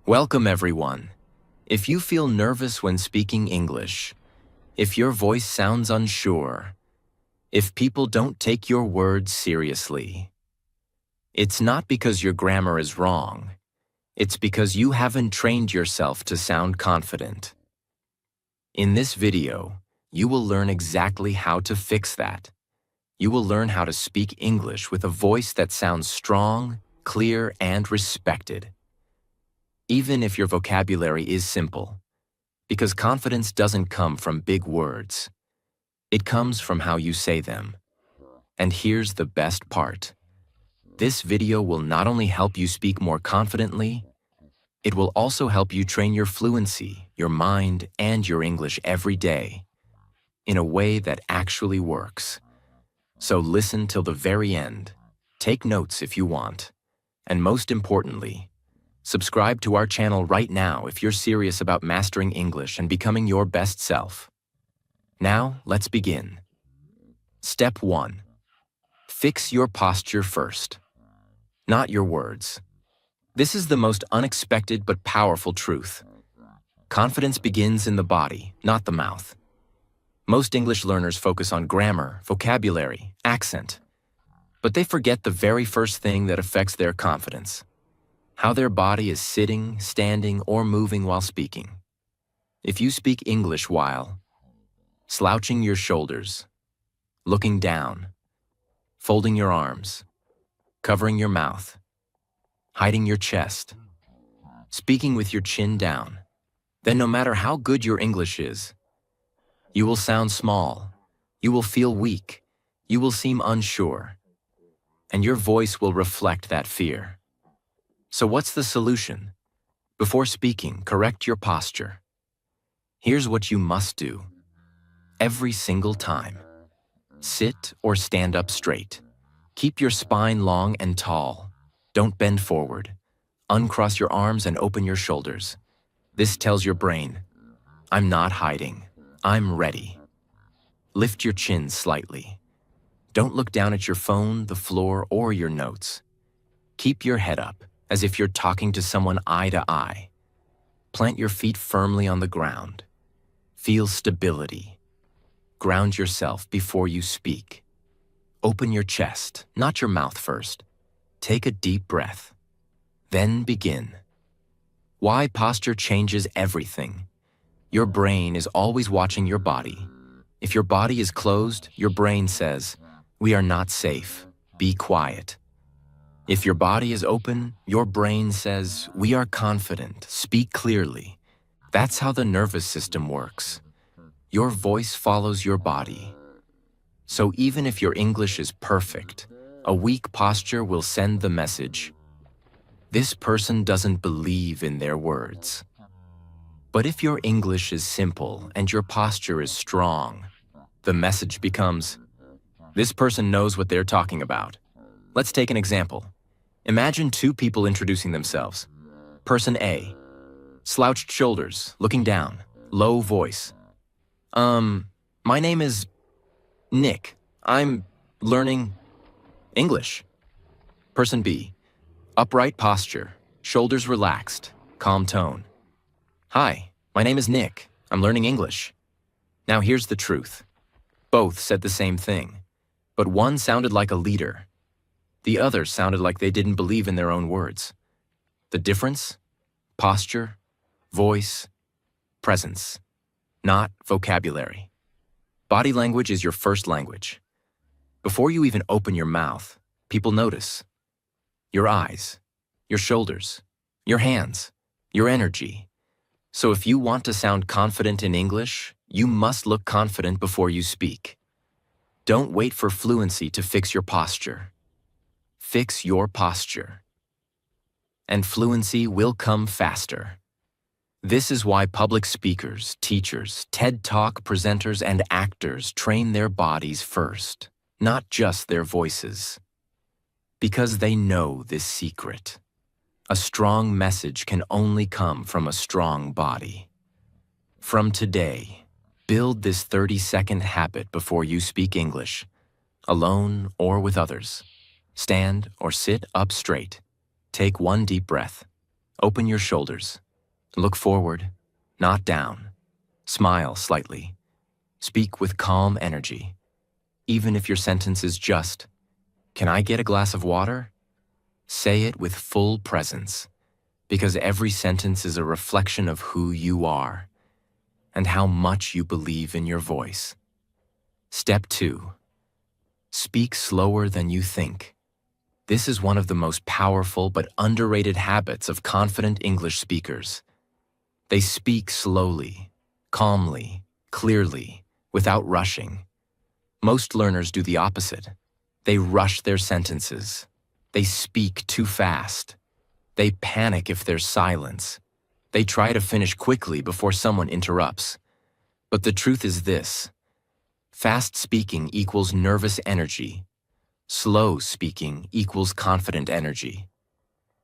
Welcome, everyone. If you feel nervous when speaking English, if your voice sounds unsure, if people don't take your words seriously, it's not because your grammar is wrong. It's because you haven't trained yourself to sound confident. In this video, you will learn exactly how to fix that. You will learn how to speak English with a voice that sounds strong, clear, and respected. Even if your vocabulary is simple, because confidence doesn't come from big words. It comes from how you say them. And here's the best part. This video will not only help you speak more confidently, it will also help you train your fluency, your mind, and your English every day in a way that actually works. So listen till the very end. Take notes if you want. And most importantly, subscribe to our channel right now if you're serious about mastering English and becoming your best self. Now, let's begin. Step 1. Fix your posture first, not your words. This is the most unexpected but powerful truth. Confidence begins in the body, not the mouth. Most English learners focus on grammar, vocabulary, accent, but they forget the very first thing that affects their confidence: how their body is sitting, standing, or moving while speaking. If you speak English while slouching your shoulders, looking down, folding your arms, covering your mouth, hiding your chest, speaking with your chin down, then no matter how good your English is, you will sound small, you will feel weak, you will seem unsure, and your voice will reflect that fear. So what's the solution? Before speaking, correct your posture. Here's what you must do. Every single time, sit or stand up straight. Keep your spine long and tall. Don't bend forward. Uncross your arms and open your shoulders. This tells your brain, I'm not hiding, I'm ready. Lift your chin slightly. Don't look down at your phone, the floor, or your notes. Keep your head up, as if you're talking to someone eye to eye. Plant your feet firmly on the ground. Feel stability. Ground yourself before you speak. Open your chest, not your mouth first. Take a deep breath. Then begin. Why posture changes everything. Your brain is always watching your body. If your body is closed, your brain says, "We are not safe. Be quiet." If your body is open, your brain says, "We are confident, speak clearly." That's how the nervous system works. Your voice follows your body. So even if your English is perfect, a weak posture will send the message, this person doesn't believe in their words. But if your English is simple and your posture is strong, the message becomes, this person knows what they're talking about. Let's take an example. Imagine two people introducing themselves. Person A, slouched shoulders, looking down, low voice. My name is Nick. I'm learning English. Person B, upright posture, shoulders relaxed, calm tone. Hi, my name is Nick. I'm learning English. Now here's the truth. Both said the same thing, but one sounded like a leader. The other sounded like they didn't believe in their own words. The difference? Posture, voice, presence, not vocabulary. Body language is your first language. Before you even open your mouth, people notice. Your eyes, your shoulders, your hands, your energy. So if you want to sound confident in English, you must look confident before you speak. Don't wait for fluency to fix your posture. Fix your posture. And fluency will come faster. This is why public speakers, teachers, TED Talk presenters, and actors train their bodies first, not just their voices. Because they know this secret. A strong message can only come from a strong body. From today, build this 30-second habit before you speak English, alone or with others. Stand or sit up straight. Take one deep breath. Open your shoulders. Look forward, not down. Smile slightly. Speak with calm energy. Even if your sentence is just, "Can I get a glass of water?" Say it with full presence, because every sentence is a reflection of who you are and how much you believe in your voice. Step 2. Speak slower than you think. This is one of the most powerful but underrated habits of confident English speakers. They speak slowly, calmly, clearly, without rushing. Most learners do the opposite. They rush their sentences. They speak too fast. They panic if there's silence. They try to finish quickly before someone interrupts. But the truth is this: fast speaking equals nervous energy. Slow speaking equals confident energy.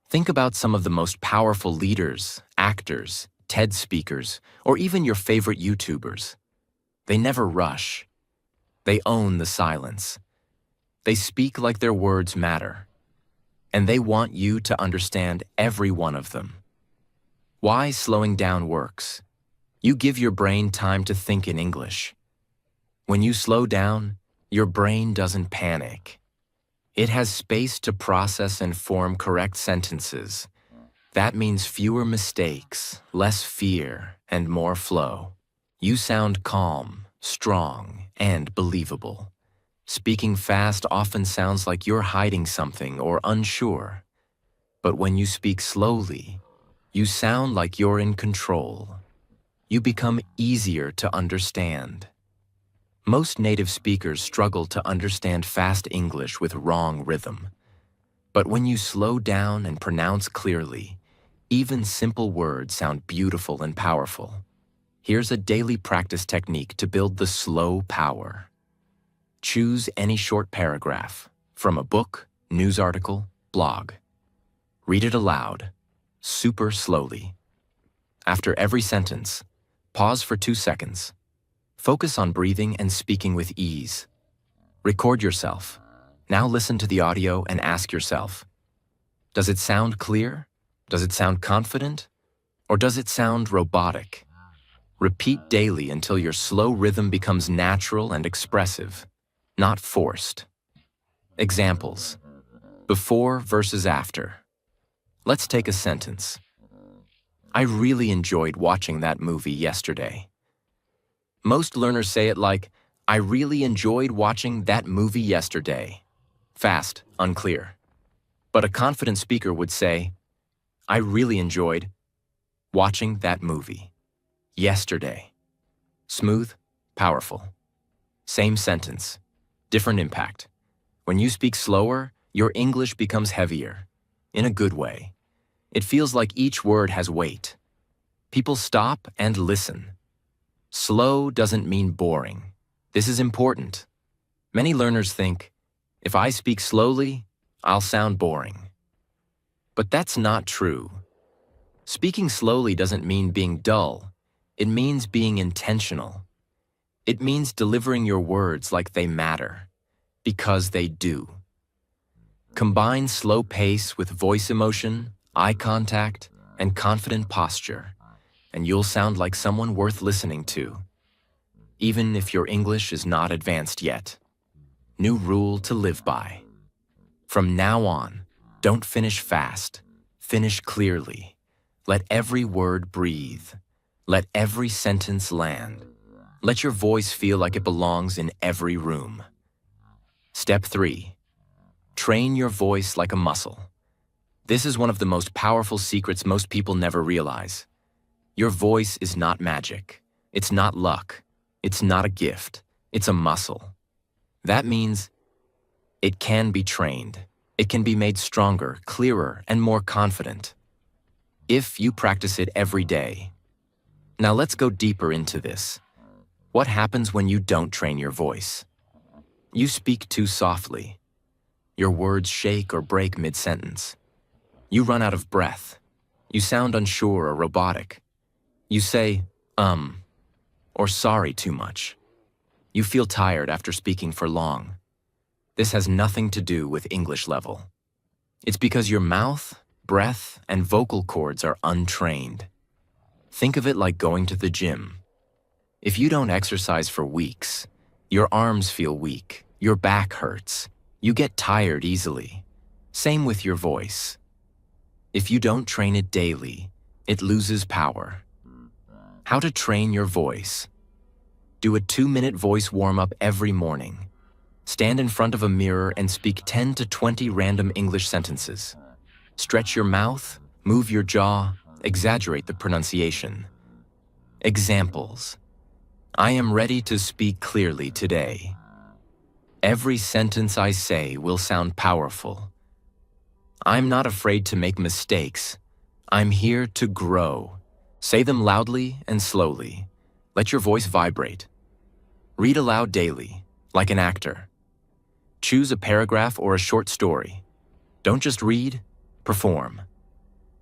Think about some of the most powerful leaders, actors, TED speakers, or even your favorite YouTubers. They never rush. They own the silence. They speak like their words matter. And they want you to understand every one of them. Why slowing down works? You give your brain time to think in English. When you slow down, your brain doesn't panic. It has space to process and form correct sentences. That means fewer mistakes, less fear, and more flow. You sound calm, strong, and believable. Speaking fast often sounds like you're hiding something or unsure. But when you speak slowly, you sound like you're in control. You become easier to understand. Most native speakers struggle to understand fast English with wrong rhythm. But when you slow down and pronounce clearly, even simple words sound beautiful and powerful. Here's a daily practice technique to build the slow power. Choose any short paragraph, from a book, news article, blog. Read it aloud, super slowly. After every sentence, pause for 2 seconds. Focus on breathing and speaking with ease. Record yourself. Now listen to the audio and ask yourself, does it sound clear? Does it sound confident? Or does it sound robotic? Repeat daily until your slow rhythm becomes natural and expressive, not forced. Examples: before versus after. Let's take a sentence. I really enjoyed watching that movie yesterday. Most learners say it like, I really enjoyed watching that movie yesterday. Fast, unclear. But a confident speaker would say, I really enjoyed watching that movie yesterday. Smooth, powerful. Same sentence, different impact. When you speak slower, your English becomes heavier, in a good way. It feels like each word has weight. People stop and listen. Slow doesn't mean boring. This is important. Many learners think, if I speak slowly, I'll sound boring. But that's not true. Speaking slowly doesn't mean being dull. It means being intentional. It means delivering your words like they matter, because they do. Combine slow pace with voice emotion, eye contact, and confident posture, and you'll sound like someone worth listening to, even if your English is not advanced yet. New rule to live by. From now on, don't finish fast. Finish clearly. Let every word breathe. Let every sentence land. Let your voice feel like it belongs in every room. Step 3. Train your voice like a muscle. This is one of the most powerful secrets most people never realize. Your voice is not magic. It's not luck. It's not a gift. It's a muscle. That means it can be trained. It can be made stronger, clearer, and more confident if you practice it every day. Now let's go deeper into this. What happens when you don't train your voice? You speak too softly. Your words shake or break mid-sentence. You run out of breath. You sound unsure or robotic. You say, or sorry too much. You feel tired after speaking for long. This has nothing to do with English level. It's because your mouth, breath and vocal cords are untrained. Think of it like going to the gym. If you don't exercise for weeks, your arms feel weak, your back hurts, you get tired easily. Same with your voice. If you don't train it daily, it loses power. How to train your voice. Do a 2-minute voice warm-up every morning. Stand in front of a mirror and speak 10 to 20 random English sentences. Stretch your mouth, move your jaw, exaggerate the pronunciation. Examples. I am ready to speak clearly today. Every sentence I say will sound powerful. I'm not afraid to make mistakes. I'm here to grow. Say them loudly and slowly. Let your voice vibrate. Read aloud daily, like an actor. Choose a paragraph or a short story. Don't just read, perform.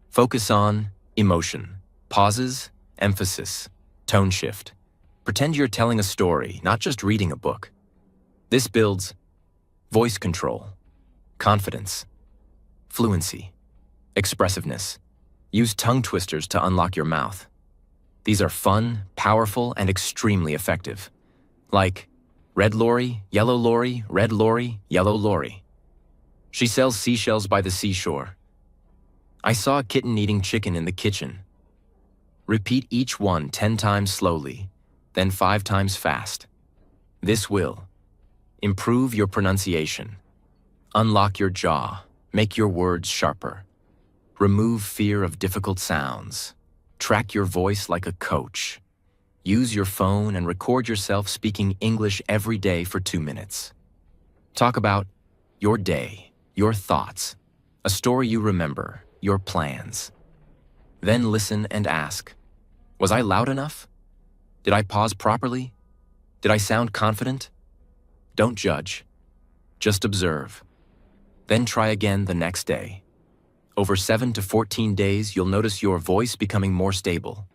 Focus on emotion, pauses, emphasis, tone shift. Pretend you're telling a story, not just reading a book. This builds voice control, confidence, fluency, expressiveness. Use tongue twisters to unlock your mouth. These are fun, powerful, and extremely effective. Like, red lorry, yellow lorry, red lorry, yellow lorry. She sells seashells by the seashore. I saw a kitten eating chicken in the kitchen. Repeat each one 10 times slowly, then 5 times fast. This will improve your pronunciation, unlock your jaw, make your words sharper, remove fear of difficult sounds, track your voice like a coach. Use your phone and record yourself speaking English every day for 2 minutes. Talk about your day, your thoughts, a story you remember, your plans. Then listen and ask, was I loud enough? Did I pause properly? Did I sound confident? Don't judge, just observe. Then try again the next day. Over 7 to 14 days, you'll notice your voice becoming more stable,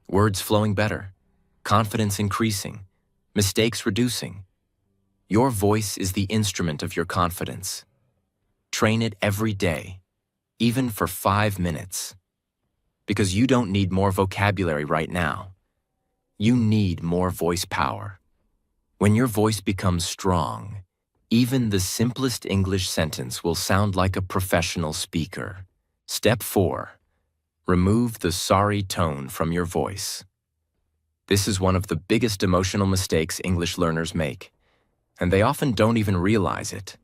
words flowing better, confidence increasing, mistakes reducing. Your voice is the instrument of your confidence. Train it every day, even for 5 minutes. Because you don't need more vocabulary right now. You need more voice power. When your voice becomes strong, even the simplest English sentence will sound like a professional speaker. Step 4. Remove the sorry tone from your voice. This is one of the biggest emotional mistakes English learners make, and they often don't even realize it.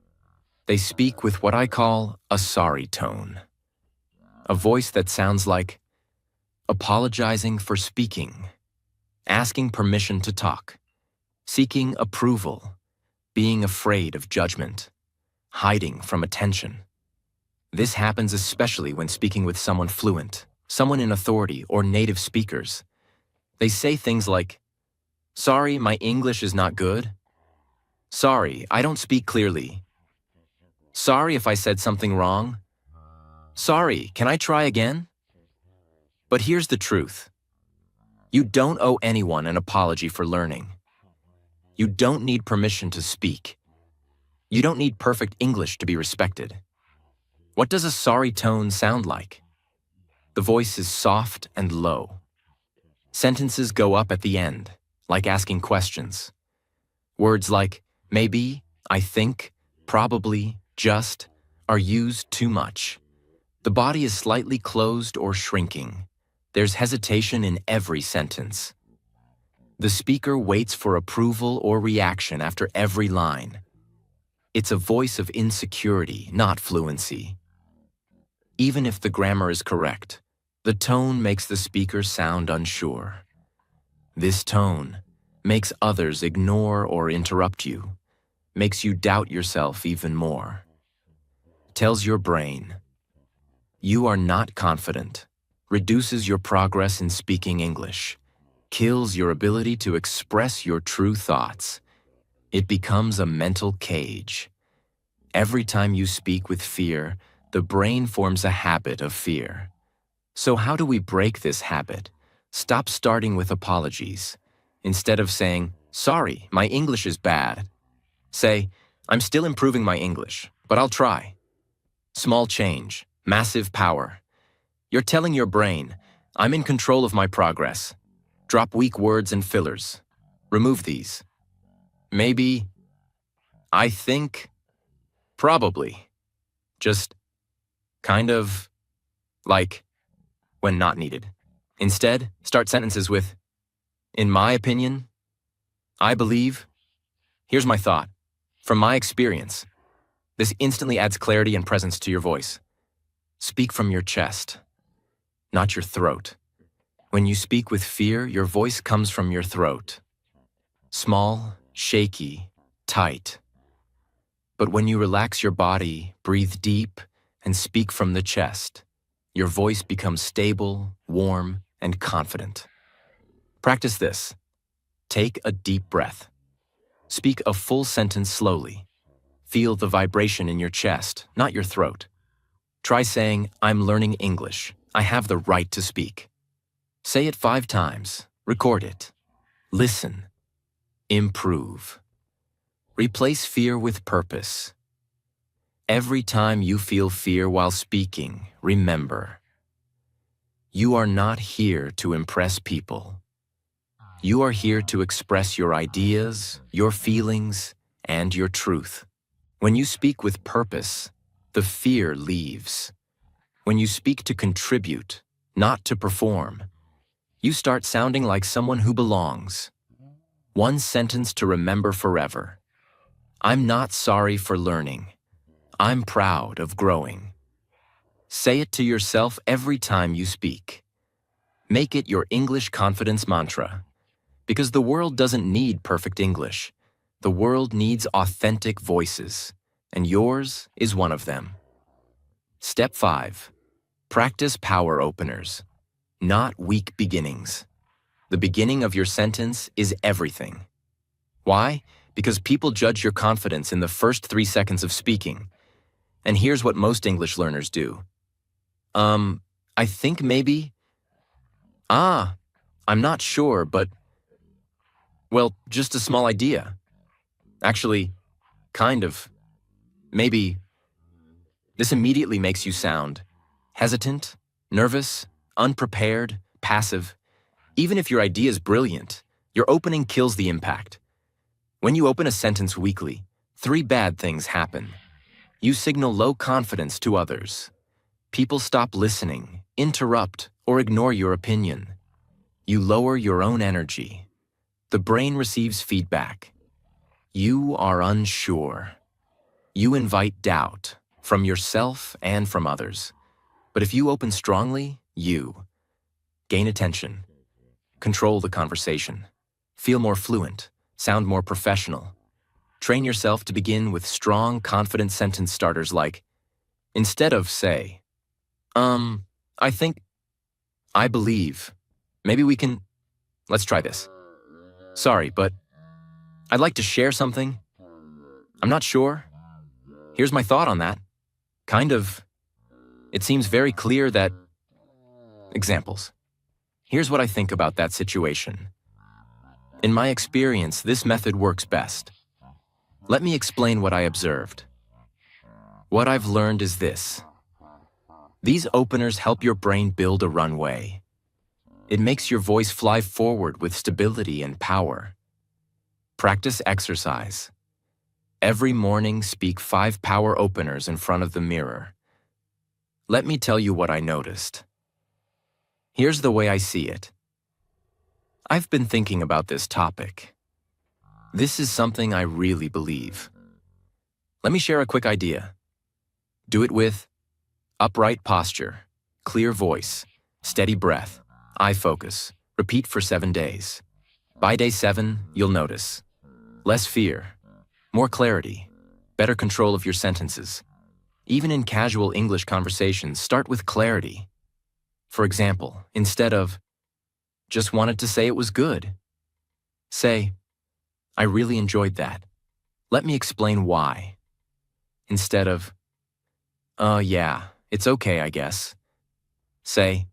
They speak with what I call a sorry tone. A voice that sounds like apologizing for speaking, asking permission to talk, seeking approval, being afraid of judgment, hiding from attention. This happens especially when speaking with someone fluent, someone in authority, or native speakers. They say things like, "Sorry, my English is not good." "Sorry, I don't speak clearly." "Sorry if I said something wrong." "Sorry, can I try again?" But here's the truth. You don't owe anyone an apology for learning. You don't need permission to speak. You don't need perfect English to be respected. What does a sorry tone sound like? The voice is soft and low. Sentences go up at the end, like asking questions. Words like maybe, I think, probably, just are used too much. The body is slightly closed or shrinking. There's hesitation in every sentence. The speaker waits for approval or reaction after every line. It's a voice of insecurity, not fluency. Even if the grammar is correct, the tone makes the speaker sound unsure. This tone makes others ignore or interrupt you, makes you doubt yourself even more. Tells your brain, you are not confident, reduces your progress in speaking English, kills your ability to express your true thoughts. It becomes a mental cage. Every time you speak with fear, the brain forms a habit of fear. So how do we break this habit? Stop starting with apologies. Instead of saying, "Sorry, my English is bad," say, "I'm still improving my English, but I'll try." Small change, Massive power. You're telling your brain, I'm in control of my progress. Drop weak words and fillers. Remove these. Maybe, I think, probably. Just kind of like when not needed. Instead, start sentences with, in my opinion, I believe. Here's my thought. From my experience, this instantly adds clarity and presence to your voice. Speak from your chest, not your throat. When you speak with fear, your voice comes from your throat. Small, shaky, tight. But when you relax your body, breathe deep, and speak from the chest, your voice becomes stable, warm, and confident. Practice this. Take a deep breath. Speak a full sentence slowly. Feel the vibration in your chest, not your throat. Try saying, I'm learning English. I have the right to speak. Say it 5 times. Record it. Listen. Improve. Replace fear with purpose. Every time you feel fear while speaking, remember, you are not here to impress people. You are here to express your ideas, your feelings, and your truth. When you speak with purpose, the fear leaves. When you speak to contribute, not to perform, you start sounding like someone who belongs. One sentence to remember forever. I'm not sorry for learning. I'm proud of growing. Say it to yourself every time you speak. Make it your English confidence mantra. Because the world doesn't need perfect English. The world needs authentic voices, and yours is one of them. Step 5. Practice power openers, not weak beginnings. The beginning of your sentence is everything. Why? Because people judge your confidence in the first 3 seconds of speaking. And here's what most English learners do. I think maybe. I'm not sure, but, well, just a small idea. Actually, kind of. Maybe. This immediately makes you sound hesitant, nervous, unprepared, passive. Even if your idea is brilliant, your opening kills the impact. When you open a sentence weakly, 3 bad things happen. You signal low confidence to others. People stop listening, interrupt, or ignore your opinion. You lower your own energy. The brain receives feedback. You are unsure. You invite doubt from yourself and from others. But if you open strongly, you gain attention, control the conversation, feel more fluent, sound more professional. Train yourself to begin with strong, confident sentence starters like, instead of say, I think, I believe, maybe we can, let's try this. Sorry, but I'd like to share something. I'm not sure. Here's my thought on that. Kind of. It seems very clear that. Examples. Here's what I think about that situation. In my experience, this method works best. Let me explain what I observed. What I've learned is this. These openers help your brain build a runway. It makes your voice fly forward with stability and power. Practice exercise. Every morning, speak 5 power openers in front of the mirror. Let me tell you what I noticed. Here's the way I see it. I've been thinking about this topic. This is something I really believe. Let me share a quick idea. Do it with upright posture, clear voice, steady breath, eye focus. Repeat for 7 days. By day 7, you'll notice less fear, more clarity, better control of your sentences. Even in casual English conversations, start with clarity. For example, instead of, just wanted to say it was good, say, I really enjoyed that. Let me explain why. Instead of, yeah, it's okay, I guess. Say,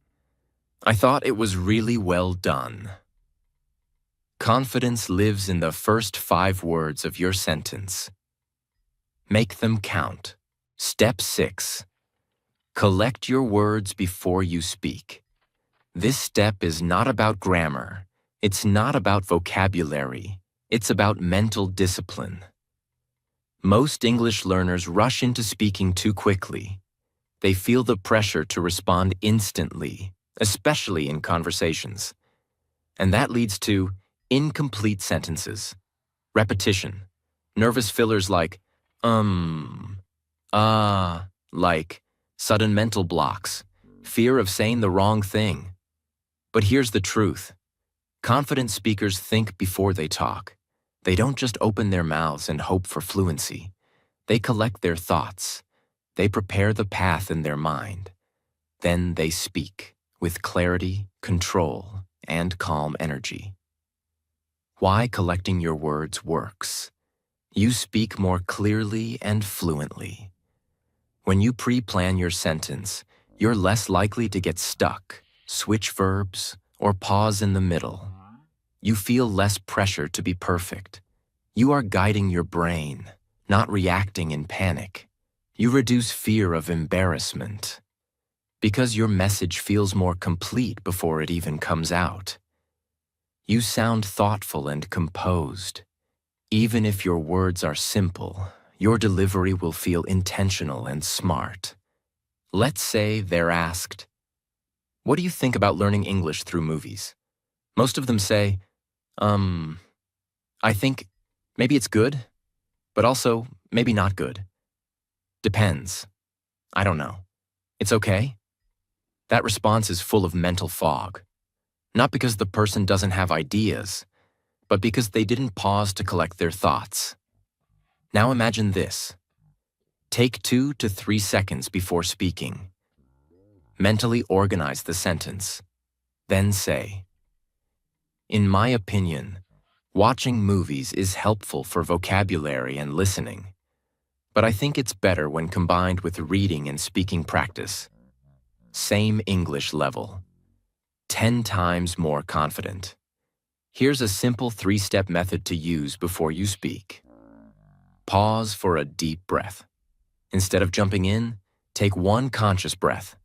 I thought it was really well done. Confidence lives in the first 5 words of your sentence. Make them count. Step 6. Collect your words before you speak. This step is not about grammar. It's not about vocabulary. It's about mental discipline. Most English learners rush into speaking too quickly. They feel the pressure to respond instantly, especially in conversations. And that leads to incomplete sentences, repetition, nervous fillers like like sudden mental blocks, fear of saying the wrong thing. But here's the truth. Confident speakers think before they talk. They don't just open their mouths and hope for fluency. They collect their thoughts. They prepare the path in their mind. Then they speak with clarity, control, and calm energy. Why collecting your words works. You speak more clearly and fluently. When you pre-plan your sentence, you're less likely to get stuck, switch verbs, or pause in the middle. You feel less pressure to be perfect. You are guiding your brain, not reacting in panic. You reduce fear of embarrassment because your message feels more complete before it even comes out. You sound thoughtful and composed. Even if your words are simple, your delivery will feel intentional and smart. Let's say they're asked, "What do you think about learning English through movies?" Most of them say, I think maybe it's good, but also maybe not good. Depends. I don't know. It's okay? That response is full of mental fog. Not because the person doesn't have ideas, but because they didn't pause to collect their thoughts. Now imagine this. Take 2 to 3 seconds before speaking. Mentally organize the sentence. Then say, "In my opinion, watching movies is helpful for vocabulary and listening, but I think it's better when combined with reading and speaking practice. Same English level. 10 times more confident." Here's a simple 3-step method to use before you speak. Pause for a deep breath. Instead of jumping in, take 1 conscious breath.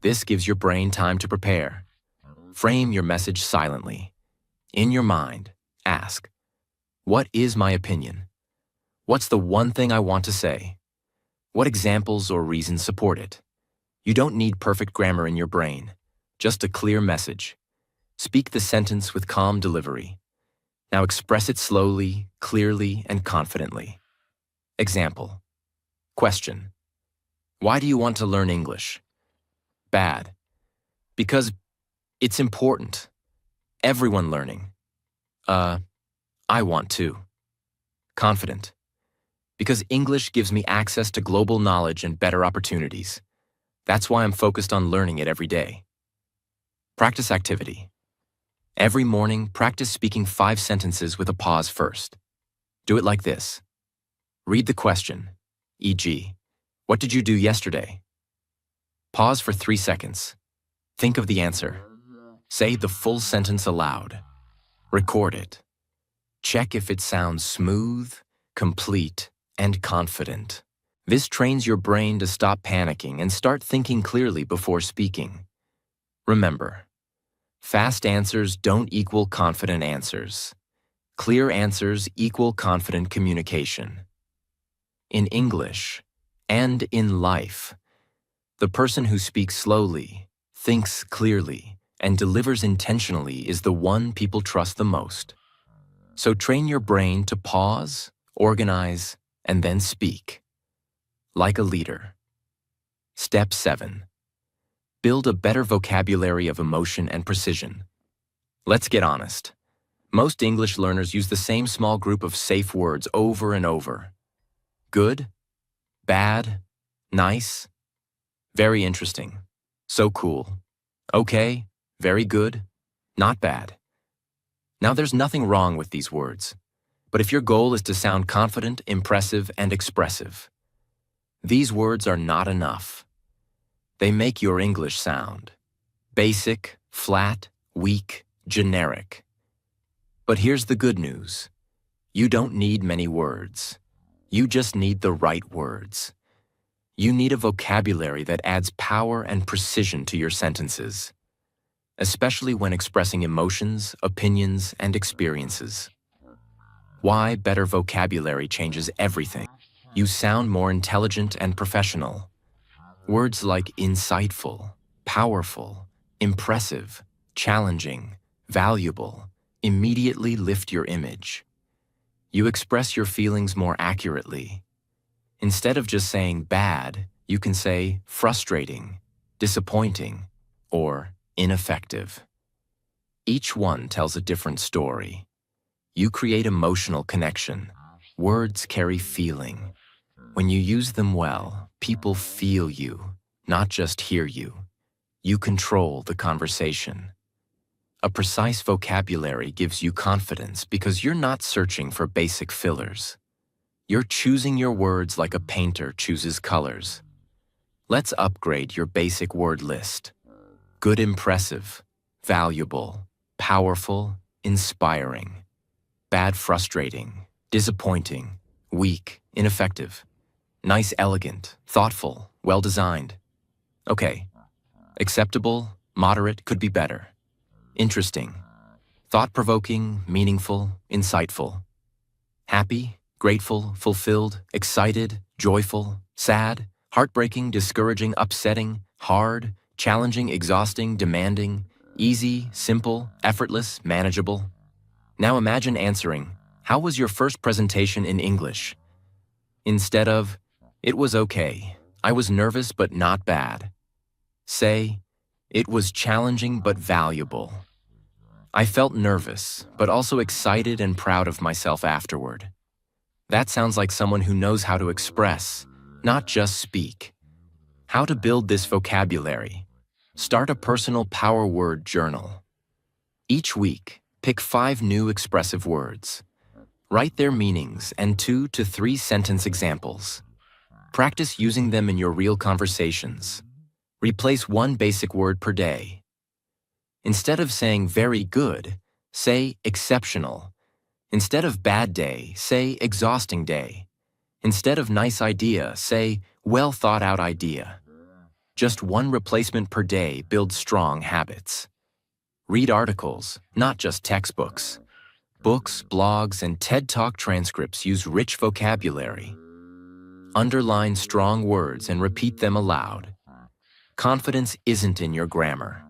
This gives your brain time to prepare. Frame your message silently. In your mind, ask, "What is my opinion? What's the one thing I want to say? What examples or reasons support it?" You don't need perfect grammar in your brain, just a clear message. Speak the sentence with calm delivery. Now express it slowly, clearly, and confidently. Example. Question. Why do you want to learn English? Bad. Because it's important. Everyone learning. I want to. Confident. Because English gives me access to global knowledge and better opportunities. That's why I'm focused on learning it every day. Practice activity. Every morning, practice speaking 5 sentences with a pause first. Do it like this. Read the question, e.g., "What did you do yesterday?" Pause for 3 seconds. Think of the answer. Say the full sentence aloud. Record it. Check if it sounds smooth, complete, and confident. This trains your brain to stop panicking and start thinking clearly before speaking. Remember, fast answers don't equal confident answers. Clear answers equal confident communication. In English, and in life, the person who speaks slowly, thinks clearly, and delivers intentionally is the one people trust the most. So train your brain to pause, organize, and then speak. Like a leader. Step 7. Build a better vocabulary of emotion and precision. Let's get honest. Most English learners use the same small group of safe words over and over. Good, bad, nice, very interesting, so cool, okay, very good, not bad. Now there's nothing wrong with these words, but if your goal is to sound confident, impressive, and expressive, these words are not enough. They make your English sound basic, flat, weak, generic. But here's the good news. You don't need many words. You just need the right words. You need a vocabulary that adds power and precision to your sentences, especially when expressing emotions, opinions, and experiences. Why better vocabulary changes everything. You sound more intelligent and professional. Words like insightful, powerful, impressive, challenging, valuable immediately lift your image. You express your feelings more accurately. Instead of just saying bad, you can say frustrating, disappointing, or ineffective. Each one tells a different story. You create emotional connection. Words carry feeling. When you use them well, people feel you, not just hear you. You control the conversation. A precise vocabulary gives you confidence because you're not searching for basic fillers. You're choosing your words like a painter chooses colors. Let's upgrade your basic word list. Good, impressive, valuable, powerful, inspiring. Bad, frustrating, disappointing, weak, ineffective. Nice, elegant, thoughtful, well-designed. Okay. Acceptable, moderate, could be better. Interesting, thought-provoking, meaningful, insightful. Happy, grateful, fulfilled, excited, joyful, sad, heartbreaking, discouraging, upsetting, hard, challenging, exhausting, demanding, easy, simple, effortless, manageable. Now imagine answering, "How was your first presentation in English?" Instead of, "It was okay. I was nervous but not bad." Say, "It was challenging but valuable. I felt nervous, but also excited and proud of myself afterward." That sounds like someone who knows how to express, not just speak. How to build this vocabulary? Start a personal power word journal. Each week, pick 5 new expressive words. Write their meanings and 2 to 3 sentence examples. Practice using them in your real conversations. Replace 1 basic word per day. Instead of saying very good, say exceptional. Instead of bad day, say exhausting day. Instead of nice idea, say well thought out idea. Just 1 replacement per day builds strong habits. Read articles, not just textbooks. Books, blogs, and TED Talk transcripts use rich vocabulary. Underline strong words and repeat them aloud. Confidence isn't in your grammar.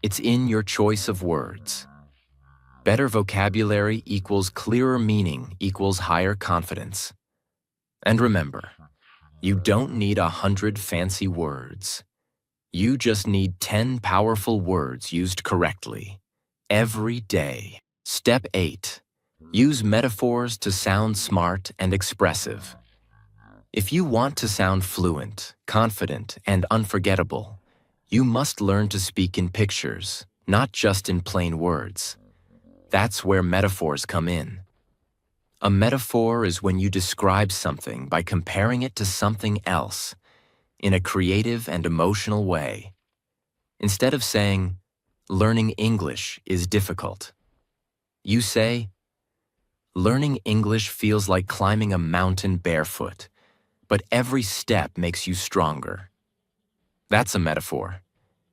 It's in your choice of words. Better vocabulary equals clearer meaning equals higher confidence. And remember, you don't need 100 fancy words. You just need 10 powerful words used correctly. Every day. Step 8. Use metaphors to sound smart and expressive. If you want to sound fluent, confident, and unforgettable, you must learn to speak in pictures, not just in plain words. That's where metaphors come in. A metaphor is when you describe something by comparing it to something else in a creative and emotional way. Instead of saying, "Learning English is difficult," you say, "Learning English feels like climbing a mountain barefoot, but every step makes you stronger." That's a metaphor.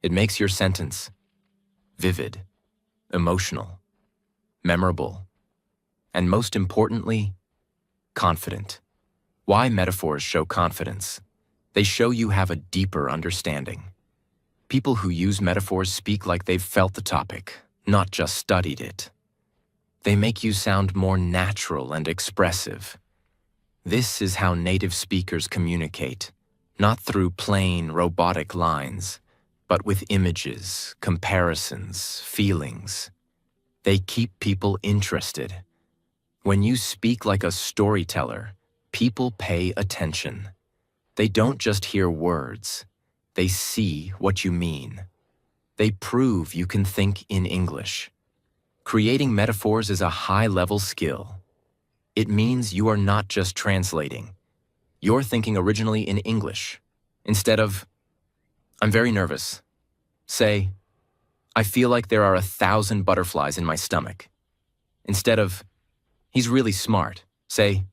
It makes your sentence vivid, emotional, memorable, and most importantly, confident. Why metaphors show confidence? They show you have a deeper understanding. People who use metaphors speak like they've felt the topic, not just studied it. They make you sound more natural and expressive. This is how native speakers communicate, not through plain, robotic lines, but with images, comparisons, feelings. They keep people interested. When you speak like a storyteller, people pay attention. They don't just hear words, they see what you mean. They prove you can think in English. Creating metaphors is a high-level skill. It means you are not just translating. You're thinking originally in English. Instead of, "I'm very nervous," say, "I feel like there are 1,000 butterflies in my stomach." Instead of, "He's really smart," say,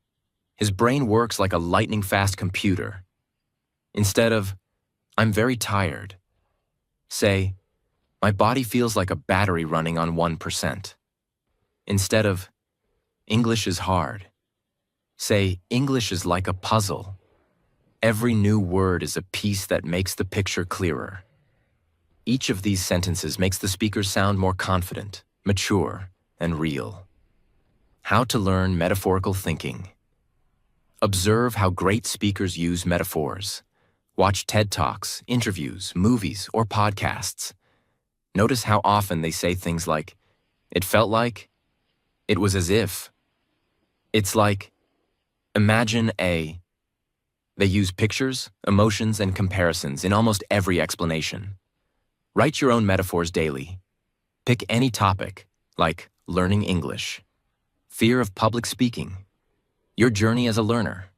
"His brain works like a lightning-fast computer." Instead of, I'm very tired, say, my body feels like a battery running on 1%. Instead of, English is hard, say, English is like a puzzle. Every new word is a piece that makes the picture clearer. Each of these sentences makes the speaker sound more confident, mature, and real. How to learn metaphorical thinking. Observe how great speakers use metaphors. Watch TED Talks, interviews, movies, or podcasts. Notice how often they say things like, it felt like, it was as if. It's like, imagine a. They use pictures, emotions, and comparisons in almost every explanation. Write your own metaphors daily. Pick any topic, like learning English, fear of public speaking, your journey as a learner,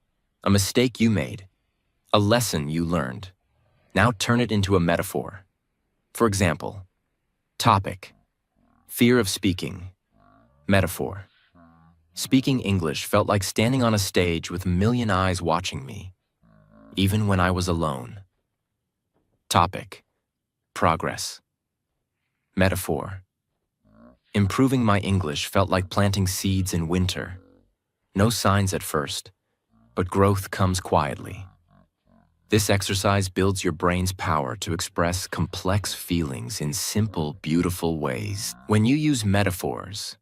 a mistake you made, a lesson you learned. Now turn it into a metaphor. For example, topic, fear of speaking. Metaphor, speaking English felt like standing on a stage with a million eyes watching me, even when I was alone. Topic, progress. Metaphor, improving my English felt like planting seeds in winter. No signs at first, but growth comes quietly. This exercise builds your brain's power to express complex feelings in simple, beautiful ways. When you use metaphors,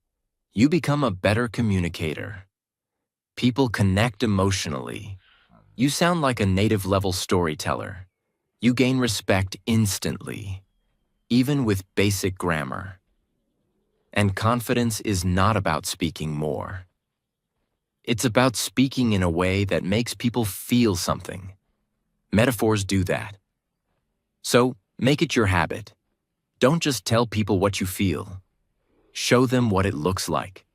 you become a better communicator. People connect emotionally. You sound like a native-level storyteller. You gain respect instantly, even with basic grammar. And confidence is not about speaking more. It's about speaking in a way that makes people feel something. Metaphors do that. So, make it your habit. Don't just tell people what you feel. Show them what it looks like.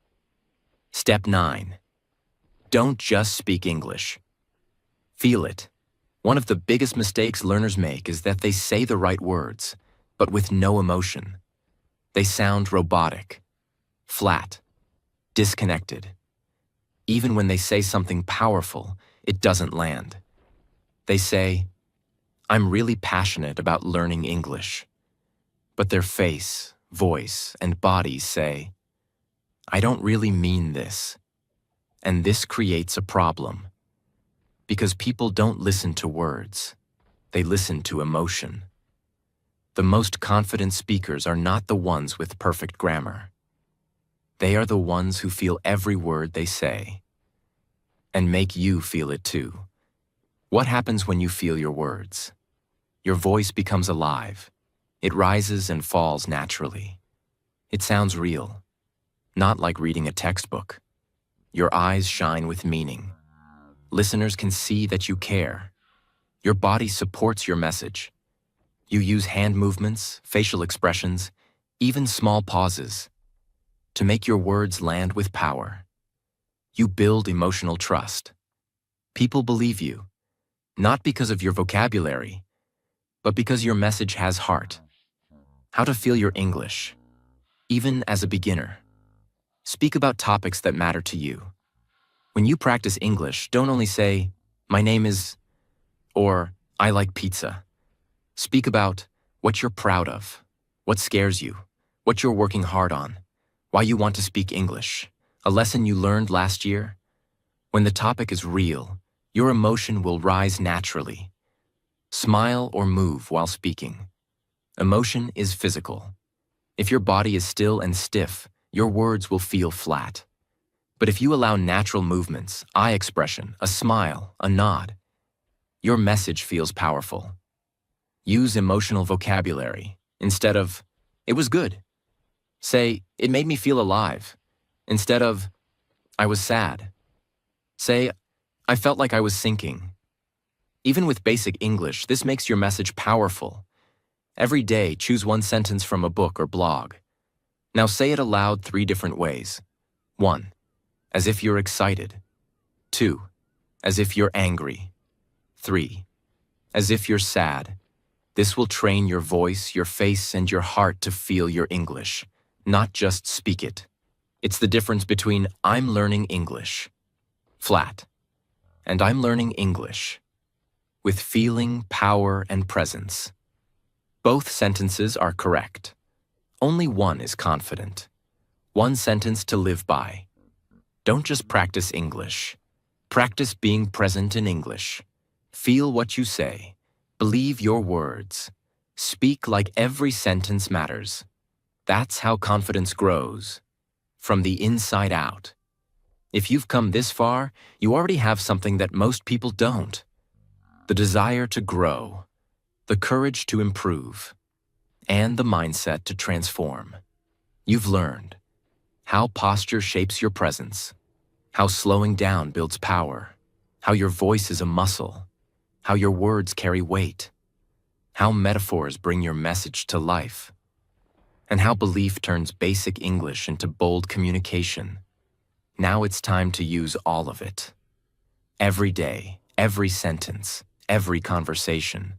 Step 9. Don't just speak English. Feel it. One of the biggest mistakes learners make is that they say the right words, but with no emotion. They sound robotic, flat, disconnected. Even when they say something powerful, it doesn't land. They say, I'm really passionate about learning English. But their face, voice, and body say, I don't really mean this. And this creates a problem. Because people don't listen to words. They listen to emotion. The most confident speakers are not the ones with perfect grammar. They are the ones who feel every word they say. And make you feel it too. What happens when you feel your words? Your voice becomes alive. It rises and falls naturally. It sounds real, not like reading a textbook. Your eyes shine with meaning. Listeners can see that you care. Your body supports your message. You use hand movements, facial expressions, even small pauses to make your words land with power. You build emotional trust. People believe you, not because of your vocabulary, but because your message has heart. How to feel your English, even as a beginner. Speak about topics that matter to you. When you practice English, don't only say, my name is, or I like pizza. Speak about what you're proud of, what scares you, what you're working hard on, why you want to speak English, a lesson you learned last year. When the topic is real, your emotion will rise naturally. Smile or move while speaking. Emotion is physical. If your body is still and stiff, your words will feel flat. But if you allow natural movements, eye expression, a smile, a nod, your message feels powerful. Use emotional vocabulary. Instead of, it was good. Say, it made me feel alive. Instead of, I was sad. Say, I felt like I was sinking. Even with basic English, this makes your message powerful. Every day, choose one sentence from a book or blog. Now say it aloud 3 different ways. 1. As if you're excited. 2. As if you're angry. 3. As if you're sad. This will train your voice, your face, and your heart to feel your English, not just speak it. It's the difference between I'm learning English, flat, and I'm learning English, with feeling, power, and presence. Both sentences are correct. Only one is confident. One sentence to live by. Don't just practice English. Practice being present in English. Feel what you say. Believe your words. Speak like every sentence matters. That's how confidence grows. From the inside out. If you've come this far, you already have something that most people don't. The desire to grow, the courage to improve, and the mindset to transform. You've learned how posture shapes your presence, how slowing down builds power, how your voice is a muscle, how your words carry weight, how metaphors bring your message to life, and how belief turns basic English into bold communication. Now it's time to use all of it. Every day, every sentence, every conversation.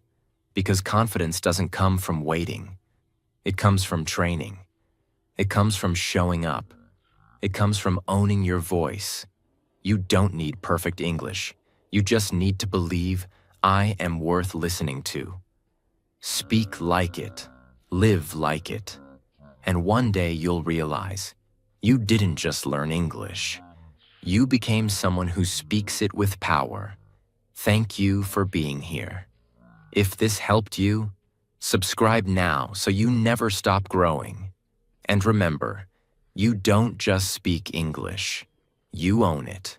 Because confidence doesn't come from waiting. It comes from training. It comes from showing up. It comes from owning your voice. You don't need perfect English. You just need to believe, I am worth listening to. Speak like it. Live like it. And one day you'll realize, you didn't just learn English. You became someone who speaks it with power. Thank you for being here. If this helped you, subscribe now so you never stop growing. And remember, you don't just speak English, you own it.